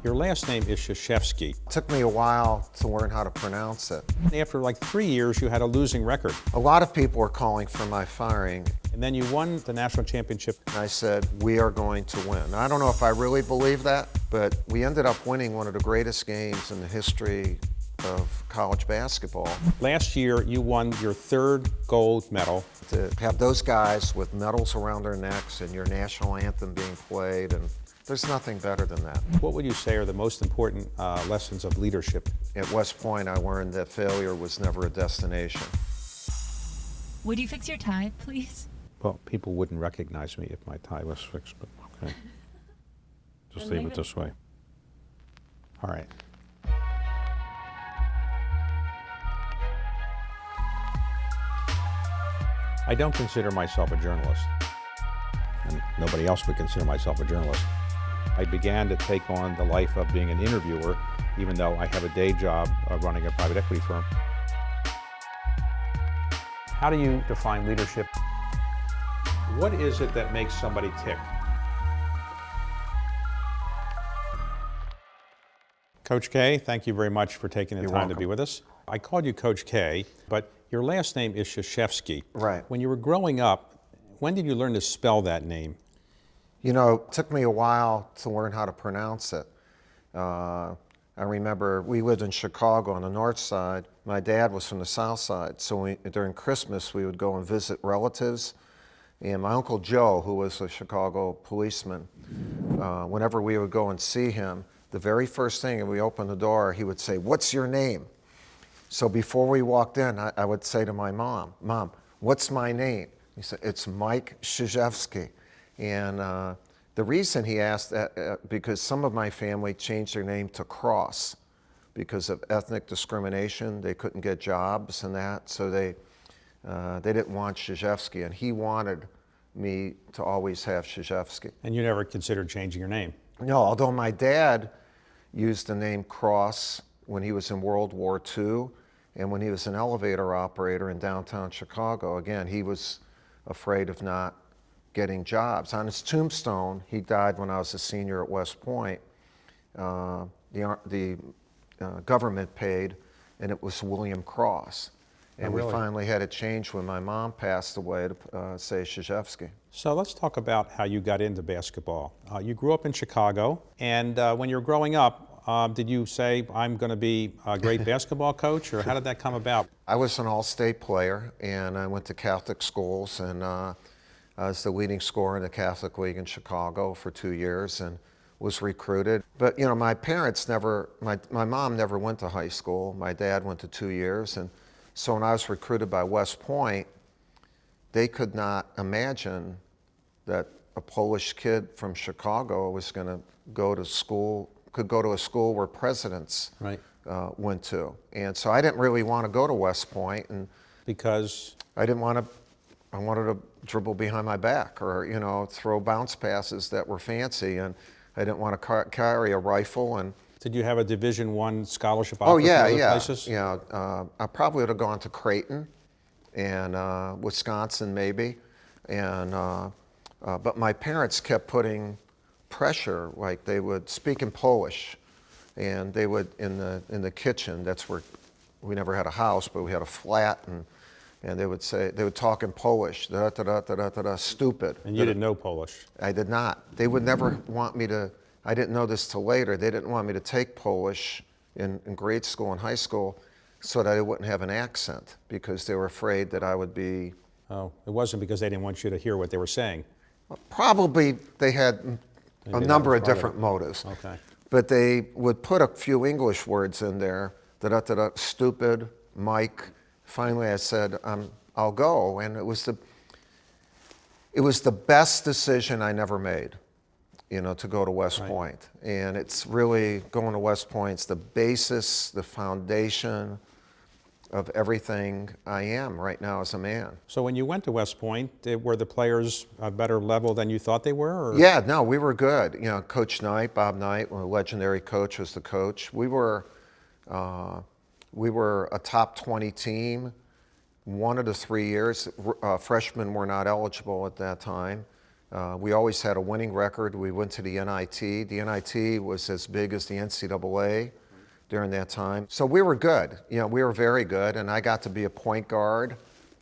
Your last name is Krzyzewski. It took me a while to learn how to pronounce it. After like 3 years, you had a losing record. A lot of people were calling for my firing. And then you won the national championship. And I said, we are going to win. I don't know if I really believe that, but we ended up winning one of the greatest games in the history of college basketball. Last year, you won your third gold medal. To have those guys with medals around their necks and your national anthem being played, and there's nothing better than that. What would you say are the most important lessons of leadership? At West Point, I learned that failure was never a destination. Would you fix your tie, please? Well, people wouldn't recognize me if my tie was fixed, but okay. Just leave it this way. All right. I don't consider myself a journalist, and nobody else would consider myself a journalist. I began to take on the life of being an interviewer, even though I have a day job running a private equity firm. How do you define leadership? What is it that makes somebody tick? Coach K, thank you very much for taking the time to be with us. I called you Coach K, but your last name is Krzyzewski. Right. When you were growing up, when did you learn to spell that name? You know, it took me a while to learn how to pronounce it. I remember we lived in Chicago on the north side. My dad was from the south side, so during Christmas we would go and visit relatives. And my Uncle Joe, who was a Chicago policeman, whenever we would go and see him, the very first thing, and we opened the door, he would say, "What's your name?" So before we walked in, I would say to my mom, "Mom, what's my name?" He said, "It's Mike Krzyzewski." And the reason he asked that, because some of my family changed their name to Cross because of ethnic discrimination. They couldn't get jobs and that, so they didn't want Krzyzewski, and he wanted me to always have Krzyzewski. And you never considered changing your name? No, although my dad used the name Cross when he was in World War II, and when he was an elevator operator in downtown Chicago. Again, he was afraid of not getting jobs. On his tombstone, he died when I was a senior at West Point. The government paid, and it was William Cross. And really? We finally had it changed when my mom passed away to say Krzyzewski. So let's talk about how you got into basketball. You grew up in Chicago, and when you were growing up, did you say, I'm going to be a great basketball coach, or how did that come about? I was an all-state player, and I went to Catholic schools, and I was the leading scorer in the Catholic League in Chicago for 2 years and was recruited. But, you know, my parents never, my mom never went to high school. My dad went to 2 years, and so when I was recruited by West Point, they could not imagine that a Polish kid from Chicago was going to go to school, could go to a school where presidents went to. And so I didn't really want to go to West Point. And because? I didn't want to, I wanted to dribble behind my back or, you know, throw bounce passes that were fancy. And I didn't want to carry a rifle. And did you have a Division I scholarship offer from other places? Yeah. I probably would have gone to Creighton and Wisconsin maybe. And but my parents kept putting pressure, like they would speak in Polish, and they would in the kitchen. That's where we never had a house, but we had a flat, and they would say, they would talk in Polish, da da da da da da, da stupid. And you didn't know Polish? I did not. They would never want me to. I didn't know this till later. They didn't want me to take Polish in grade school and high school, so that I wouldn't have an accent, because they were afraid that I would be. Oh, it wasn't because they didn't want you to hear what they were saying? Probably they had a number of different motives. Okay. But they would put a few English words in there, da-da-da-da, stupid, Mike. Finally I said, I'll go. And it was the best decision I never made, you know, to go to West Point. And it's really, going to West Point's the basis, the foundation of everything I am right now as a man. So when you went to West Point, were the players a better level than you thought they were? Or? Yeah, no, we were good. You know, Coach Knight, Bob Knight, a legendary coach, was the coach. We were a top 20 team 1 of the 3 years. Freshmen were not eligible at that time. We always had a winning record. We went to the NIT. The NIT was as big as the NCAA during that time. So we were good. You know, we were very good, and I got to be a point guard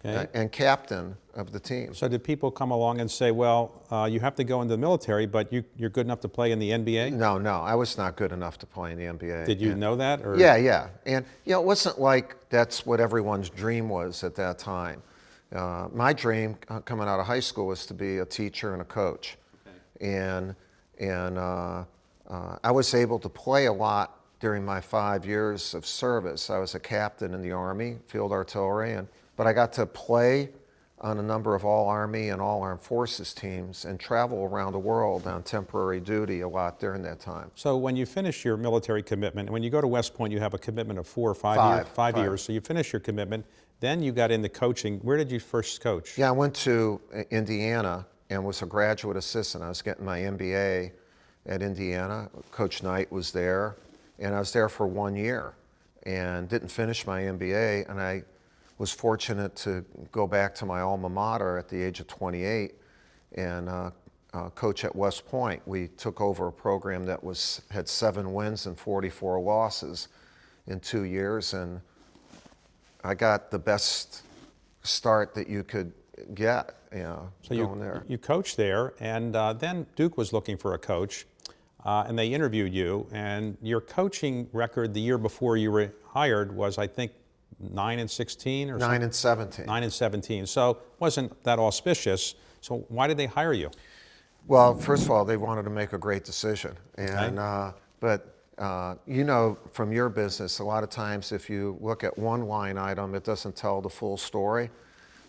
and captain of the team. So did people come along and say, well, you have to go into the military, but you're good enough to play in the NBA? No, I was not good enough to play in the NBA. Did you know that? Or? Yeah. And, you know, it wasn't like that's what everyone's dream was at that time. My dream coming out of high school was to be a teacher and a coach. Okay. And I was able to play a lot during my 5 years of service. I was a captain in the Army, field artillery, but I got to play on a number of all-Army and all-Armed Forces teams and travel around the world on temporary duty a lot during that time. So when you finish your military commitment, when you go to West Point, you have a commitment of 4 or 5 years. So you finish your commitment, then you got into coaching. Where did you first coach? Yeah, I went to Indiana and was a graduate assistant. I was getting my MBA at Indiana. Coach Knight was there, and I was there for 1 year and didn't finish my MBA, and I was fortunate to go back to my alma mater at the age of 28 and coach at West Point. We took over a program that had 7 wins and 44 losses in 2 years, and I got the best start that you could get, you know, so going there. You coached there, and then Duke was looking for a coach, and they interviewed you, and your coaching record the year before you were hired was, I think, 9-16 or 9-17. 9-17. So wasn't that auspicious. So why did they hire you? Well, first of all, they wanted to make a great decision, and you know, from your business, a lot of times if you look at one line item, it doesn't tell the full story.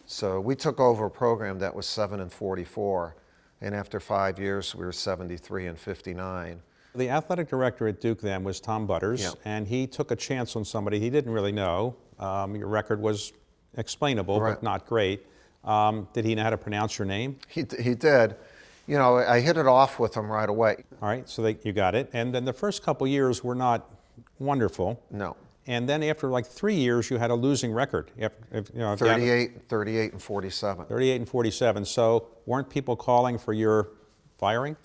So we took over a program that was 7-44, and after 5 years, we were 73-59. The athletic director at Duke then was Tom Butters, and he took a chance on somebody he didn't really know. Your record was explainable, but not great. Did he know how to pronounce your name? He did. You know, I hit it off with him right away. All right, so you got it. And then the first couple years were not wonderful. No. And then after like 3 years, you had a losing record. 38-47. 38-47. So weren't people calling for your firing?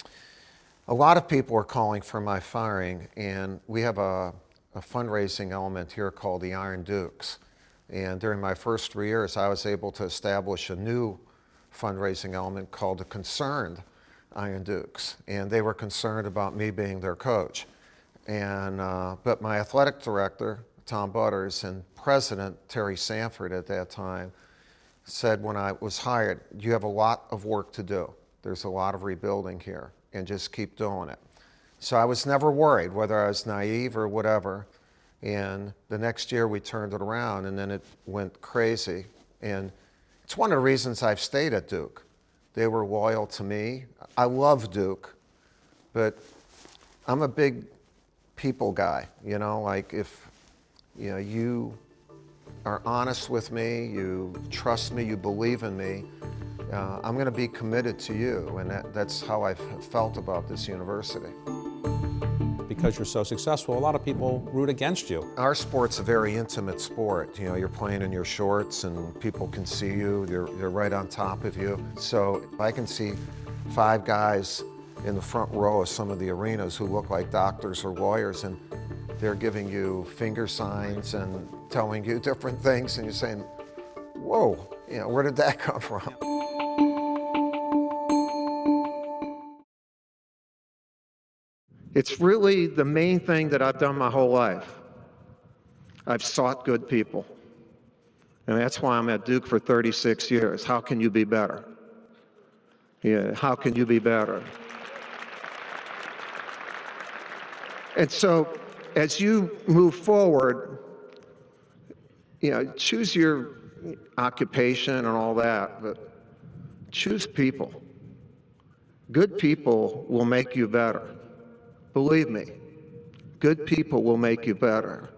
A lot of people were calling for my firing, and we have a fundraising element here called the Iron Dukes. And during my first 3 years, I was able to establish a new fundraising element called the Concerned Iron Dukes. And they were concerned about me being their coach. And but my athletic director, Tom Butters, and president, Terry Sanford at that time, said when I was hired, you have a lot of work to do. There's a lot of rebuilding here, and just keep doing it. So I was never worried whether I was naive or whatever. And the next year we turned it around, and then it went crazy. And it's one of the reasons I've stayed at Duke. They were loyal to me. I love Duke, but I'm a big people guy, you know, like if you are honest with me, you trust me, you believe in me, I'm going to be committed to you, and that's how I've felt about this university. Because you're so successful, a lot of people root against you. Our sport's a very intimate sport. You know, you're playing in your shorts and people can see you, they're right on top of you. So I can see 5 guys in the front row of some of the arenas who look like doctors or lawyers, and they're giving you finger signs and telling you different things, and you're saying, whoa, you know, where did that come from? It's really the main thing that I've done my whole life. I've sought good people. And that's why I'm at Duke for 36 years. How can you be better? Yeah, how can you be better? And so, as you move forward, you know, choose your occupation and all that, but choose people. Good people will make you better. Believe me, good people will make you better.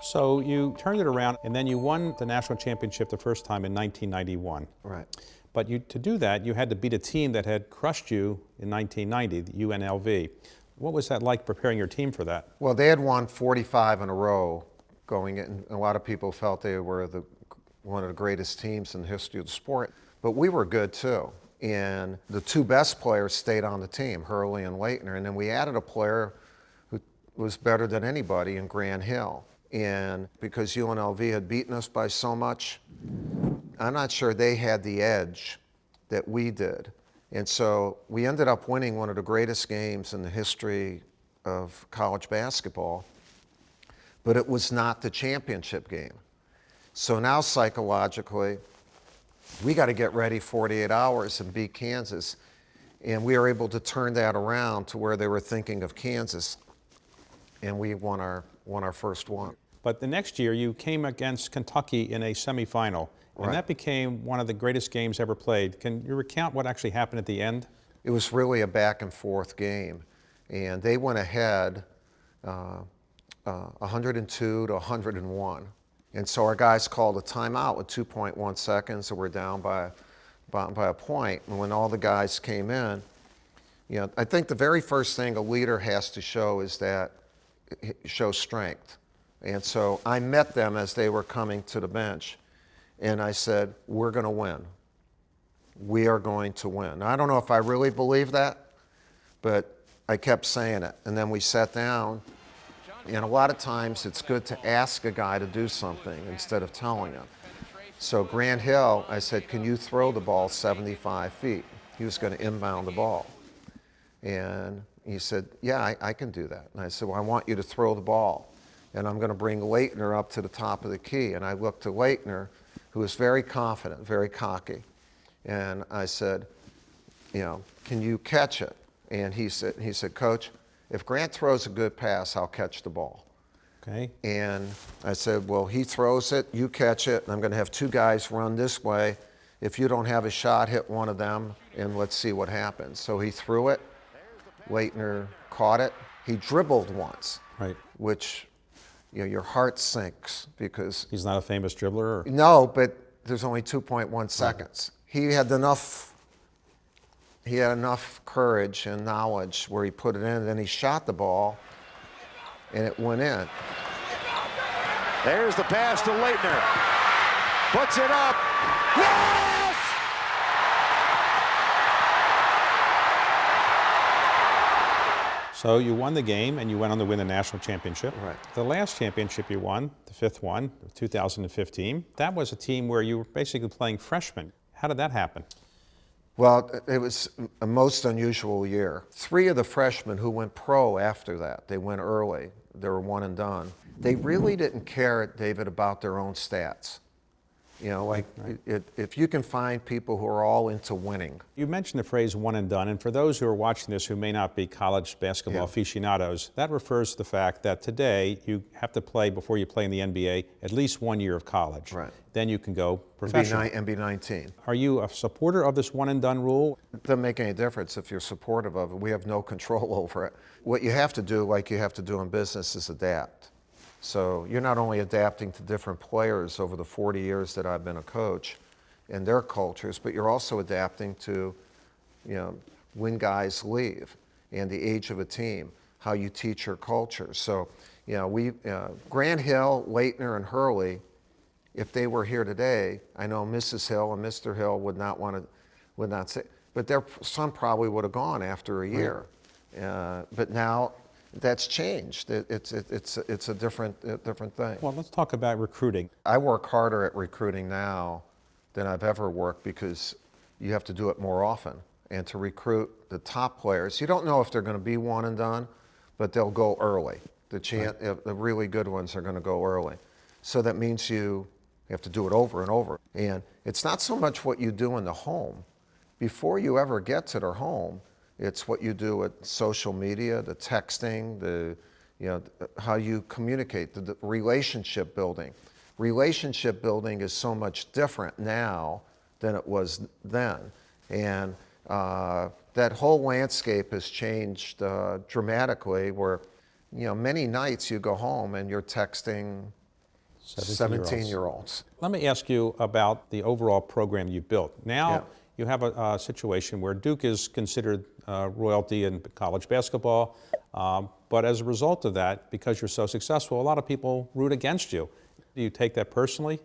So you turned it around, and then you won the national championship the first time in 1991. Right. But to do that, you had to beat a team that had crushed you in 1990, the UNLV. What was that like preparing your team for that? Well, they had won 45 in a row going in. A lot of people felt they were the one of the greatest teams in the history of the sport. But we were good too. And the two best players stayed on the team, Hurley and Leitner. And then we added a player who was better than anybody in Grant Hill. And because UNLV had beaten us by so much, I'm not sure they had the edge that we did. And so we ended up winning one of the greatest games in the history of college basketball, but it was not the championship game. So now psychologically, we got to get ready 48 hours and beat Kansas. And we were able to turn that around to where they were thinking of Kansas, and we won our first one. But the next year, you came against Kentucky in a semifinal, and Right. that became one of the greatest games ever played. Can you recount what actually happened at the end? It was really a back and forth game, and they went ahead 102 to 101. And so our guys called a timeout with 2.1 seconds, and we're down by a point. And when all the guys came in, I think the very first thing a leader has to show is show strength. And so I met them as they were coming to the bench, and I said, we're going to win. We are going to win. Now, I don't know if I really believe that, but I kept saying it. And then we sat down, and a lot of times it's good to ask a guy to do something instead of telling him. So Grant Hill, I said, can you throw the ball 75 feet? He was going to inbound the ball. And he said, yeah, I can do that. And I said, well, I want you to throw the ball. And I'm going to bring Leitner up to the top of the key. And I looked to Leitner, who was very confident, very cocky. And I said, can you catch it? And he said, Coach, if Grant throws a good pass, I'll catch the ball. Okay. And I said, well, he throws it, you catch it, and I'm going to have two guys run this way. If you don't have a shot, hit one of them, and let's see what happens. So he threw it. Leitner caught it. He dribbled once, Right. which, your heart sinks because... He's not a famous dribbler? Or? No, but there's only 2.1 seconds. He had enough courage and knowledge where he put it in, and then he shot the ball, and it went in. There's the pass to Leitner. Puts it up. Yes! So you won the game, and you went on to win the national championship. Right. The last championship you won, the fifth one, 2015, that was a team where you were basically playing freshmen. How did that happen? Well, it was a most unusual year. 3 of the freshmen who went pro after that, they went early. They were one and done. They really didn't care, David, about their own stats. If you can find people who are all into winning. You mentioned the phrase one and done, and for those who are watching this who may not be college basketball aficionados, that refers to the fact that today you have to play, before you play in the NBA, at least 1 year of college. Right. Then you can go professional. And be 19. Are you a supporter of this one and done rule? It doesn't make any difference if you're supportive of it. We have no control over it. What you have to do, like you have to do in business, is adapt. So you're not only adapting to different players over the 40 years that I've been a coach and their cultures, but you're also adapting to, when guys leave and the age of a team, how you teach your culture. So, Grant Hill, Leitner, and Hurley, if they were here today, I know Mrs. Hill and Mr. Hill would not say, but their son probably would have gone after a year. But now that's changed. It's a different thing. Well, let's talk about recruiting. I work harder at recruiting now than I've ever worked because you have to do it more often. And to recruit the top players, you don't know if they're going to be one and done, but they'll go early. The really good ones are going to go early. So that means you have to do it over and over. And it's not so much what you do in the home. Before you ever get to their home, it's what you do with social media, the texting, how you communicate, the relationship building. Relationship building is so much different now than it was then. And that whole landscape has changed dramatically where, many nights you go home and you're texting 17-year-olds. Let me ask you about the overall program you built. Now you have a situation where Duke is considered royalty in college basketball, but as a result of that, because you're so successful, a lot of people root against you. Do you take that personally?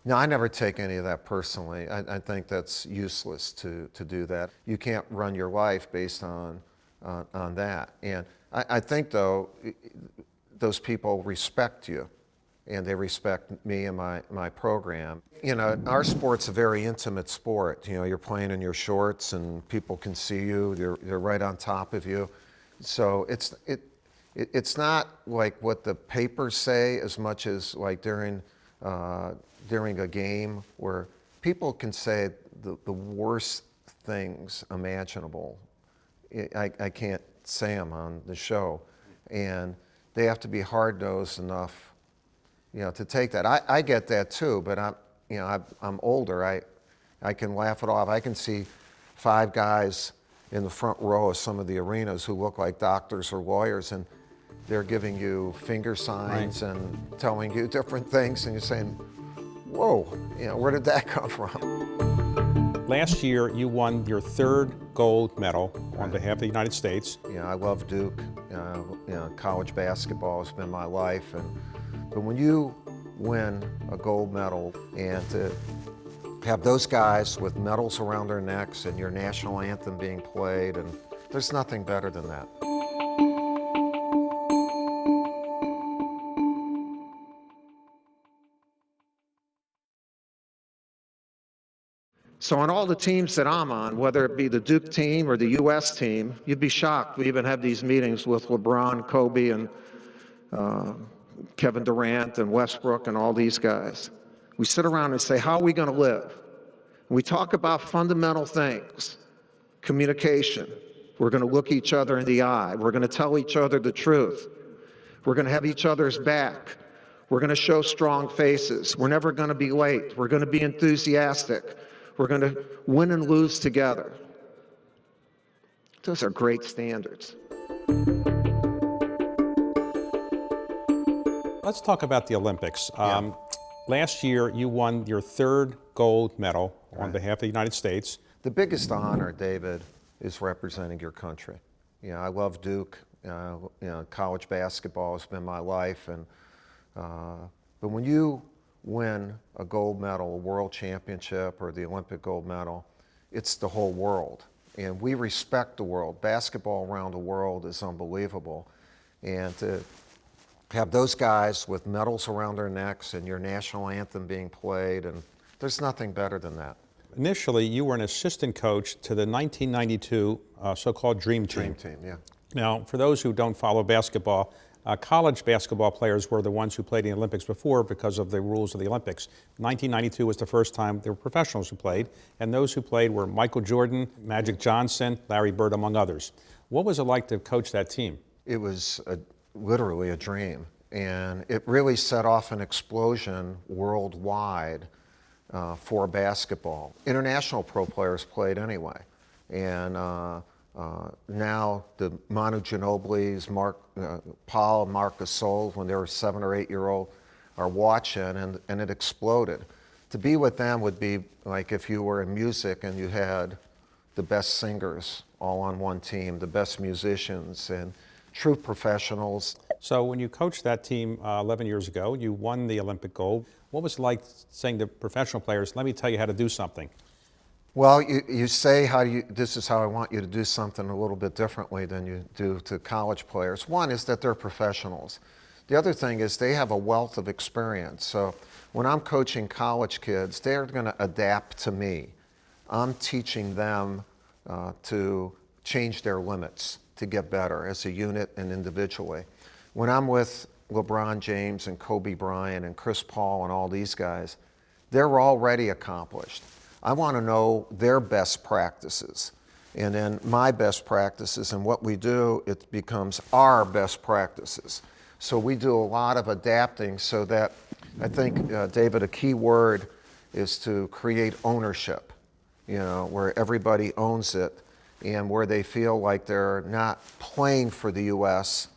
No, I never take any of that personally. I think that's useless to do that. You can't run your life based on that. And I think, though, those people respect you, and they respect me and my program. You know, our sport's a very intimate sport. You know, you're playing in your shorts, and people can see you. They're right on top of you. So it's not like what the papers say as much as like during a game where people can say the worst things imaginable. I can't say them on the show. And they have to be hard-nosed enough, you know, to take that. I get that too, but I'm older. I can laugh it off. I can see 5 guys in the front row of some of the arenas who look like doctors or lawyers, and they're giving you finger signs and telling you different things, and you're saying, whoa, you know, where did that come from? Last year, you won your 3rd gold medal on behalf of the United States. You know, I love Duke. You know, college basketball has been my life, but when you win a gold medal and to have those guys with medals around their necks and your national anthem being played, and there's nothing better than that. So on all the teams that I'm on, whether it be the Duke team or the U.S. team, you'd be shocked. We even have these meetings with LeBron, Kobe, and Kevin Durant and Westbrook and all these guys. We sit around and say, how are we going to live? And we talk about fundamental things, communication. We're going to look each other in the eye. We're going to tell each other the truth. We're going to have each other's back. We're going to show strong faces. We're never going to be late. We're going to be enthusiastic. We're going to win and lose together. Those are great standards. Let's talk about the Olympics. Last year, you won your 3rd gold medal on behalf of the United States. The biggest honor, David, is representing your country. You know, I love Duke. You know, college basketball has been my life, and but when you win a gold medal, a world championship, or the Olympic gold medal, it's the whole world. And we respect the world. Basketball around the world is unbelievable. And to have those guys with medals around their necks and your national anthem being played, and there's nothing better than that. Initially, you were an assistant coach to the 1992 so-called Dream Team. Dream Team, yeah. Now, for those who don't follow basketball, college basketball players were the ones who played in the Olympics before because of the rules of the Olympics. 1992 was the first time there were professionals who played, and those who played were Michael Jordan, Magic Johnson, Larry Bird, among others. What was it like to coach that team? It was literally a dream, and it really set off an explosion worldwide for basketball. International pro players played anyway, and now the Manu Ginobili's, Paul and Marc Gasol, when they were 7 or 8 year old, are watching, and it exploded. To be with them would be like if you were in music and you had the best singers all on one team, the best musicians, and true professionals. So when you coached that team 11 years ago, you won the Olympic gold. What was it like saying to professional players, let me tell you how to do something? Well, you say this is how I want you to do something a little bit differently than you do to college players. One is that they're professionals. The other thing is they have a wealth of experience. So when I'm coaching college kids, they're going to adapt to me. I'm teaching them to change their limits, to get better as a unit and individually. When I'm with LeBron James and Kobe Bryant and Chris Paul and all these guys, they're already accomplished. I want to know their best practices, and then my best practices, and what we do, it becomes our best practices. So we do a lot of adapting so that, I think, David, a key word is to create ownership, you know, where everybody owns it and where they feel like they're not playing for the U.S.,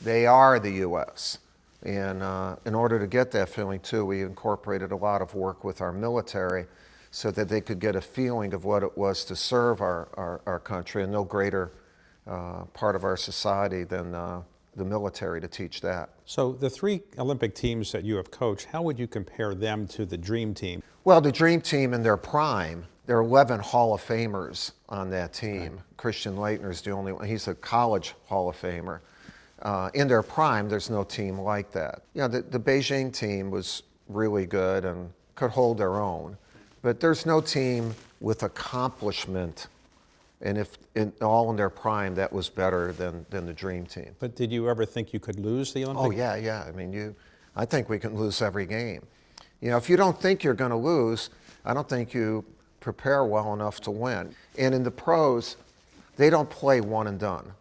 they are the U.S. And in order to get that feeling too, we incorporated a lot of work with our military so that they could get a feeling of what it was to serve our country, and no greater part of our society than the military to teach that. So the three Olympic teams that you have coached, how would you compare them to the Dream Team? Well, the Dream Team in their prime, there are 11 Hall of Famers on that team. Right. Christian Leitner's the only one. He's a college Hall of Famer. In their prime, there's no team like that. You know, the Beijing team was really good and could hold their own, but there's no team with accomplishment, and if all in their prime, that was better than the Dream Team. But did you ever think you could lose the Olympics? Oh yeah. I mean, I think we can lose every game. You know, if you don't think you're going to lose, I don't think you prepare well enough to win. And in the pros, they don't play one and done.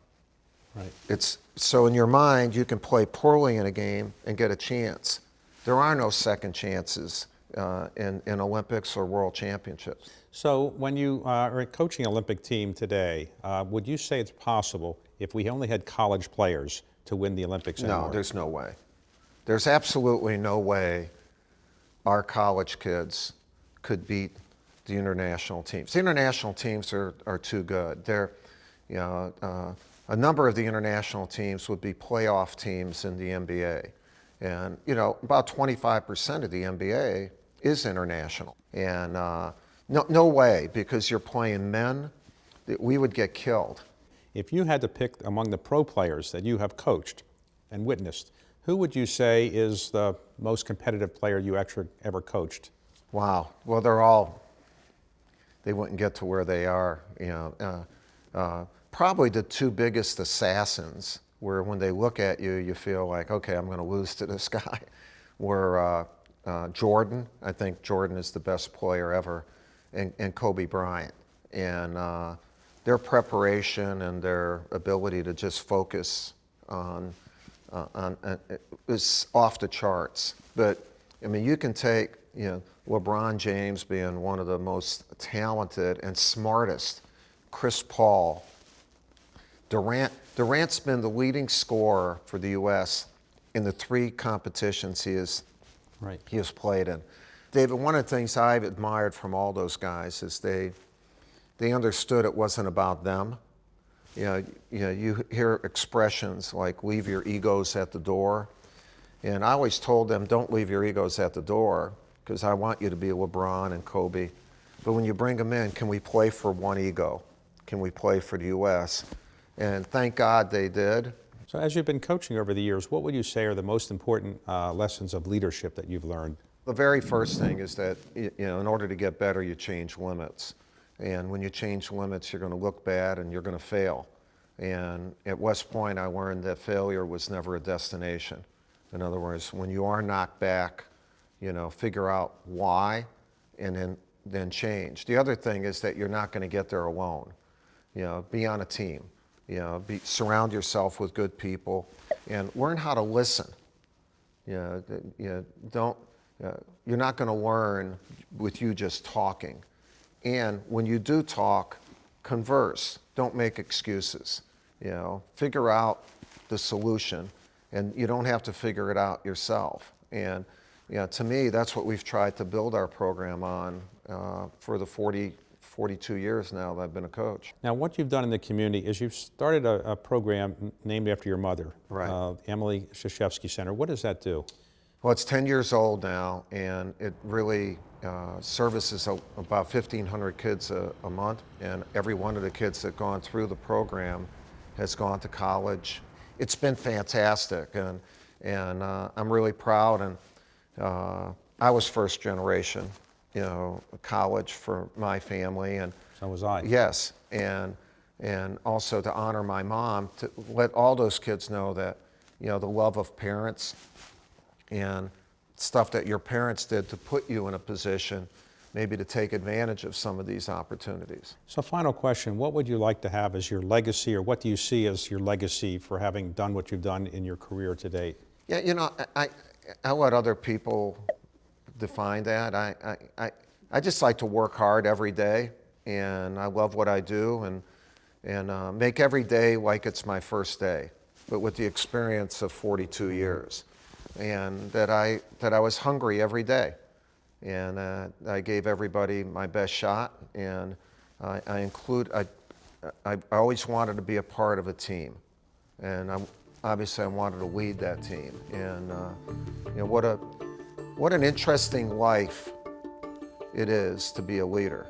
Right. So in your mind, you can play poorly in a game and get a chance. There are no second chances in Olympics or World Championships. So when you are coaching an Olympic team today, would you say it's possible, if we only had college players, to win the Olympics anymore? No, there's no way. There's absolutely no way our college kids could beat the international teams. The international teams are too good. A number of the international teams would be playoff teams in the NBA. And, about 25% of the NBA is international. And no way, because you're playing men, we would get killed. If you had to pick among the pro players that you have coached and witnessed, who would you say is the most competitive player you actually ever coached? Wow. Well, they wouldn't get to where they are. Probably the two biggest assassins, where when they look at you, you feel like, okay, I'm going to lose to this guy, were Jordan. I think Jordan is the best player ever, and Kobe Bryant. And their preparation and their ability to just focus on is off the charts. But I mean, you can take LeBron James being one of the most talented and smartest, Chris Paul, Durant's been the leading scorer for the U.S. in the three competitions he has played in. David, one of the things I've admired from all those guys is they understood it wasn't about them. You hear expressions like "leave your egos at the door," and I always told them, "Don't leave your egos at the door, because I want you to be LeBron and Kobe. But when you bring them in, can we play for one ego? Can we play for the U.S.?" And thank God they did. So as you've been coaching over the years, what would you say are the most important lessons of leadership that you've learned? The very first thing is that in order to get better, you change limits. And when you change limits, you're going to look bad and you're going to fail. And at West Point, I learned that failure was never a destination. In other words, when you are knocked back, figure out why and then change. The other thing is that you're not going to get there alone. Be on a team. Surround yourself with good people and learn how to listen. You're not going to learn with you just talking. And when you do talk, converse. Don't make excuses. Figure out the solution, and you don't have to figure it out yourself. And to me, that's what we've tried to build our program on for the 42 years now that I've been a coach. Now, what you've done in the community is you've started a program named after your mother, right. Emily Krzyzewski Center. What does that do? Well, it's 10 years old now, and it really services about 1,500 kids a month, and every one of the kids that have gone through the program has gone to college. It's been fantastic, and I'm really proud. And I was first generation, college for my family, and so was I. Yes, and also to honor my mom, to let all those kids know that the love of parents and stuff that your parents did to put you in a position maybe to take advantage of some of these opportunities. So final question, what would you like to have as your legacy, or what do you see as your legacy for having done what you've done in your career to date? Yeah, I let other people define that. I just like to work hard every day, and I love what I do, and make every day like it's my first day, but with the experience of 42 years. And that I was hungry every day, and I gave everybody my best shot, and I always wanted to be a part of a team, and obviously I wanted to lead that team. And you know, what an interesting life it is to be a leader.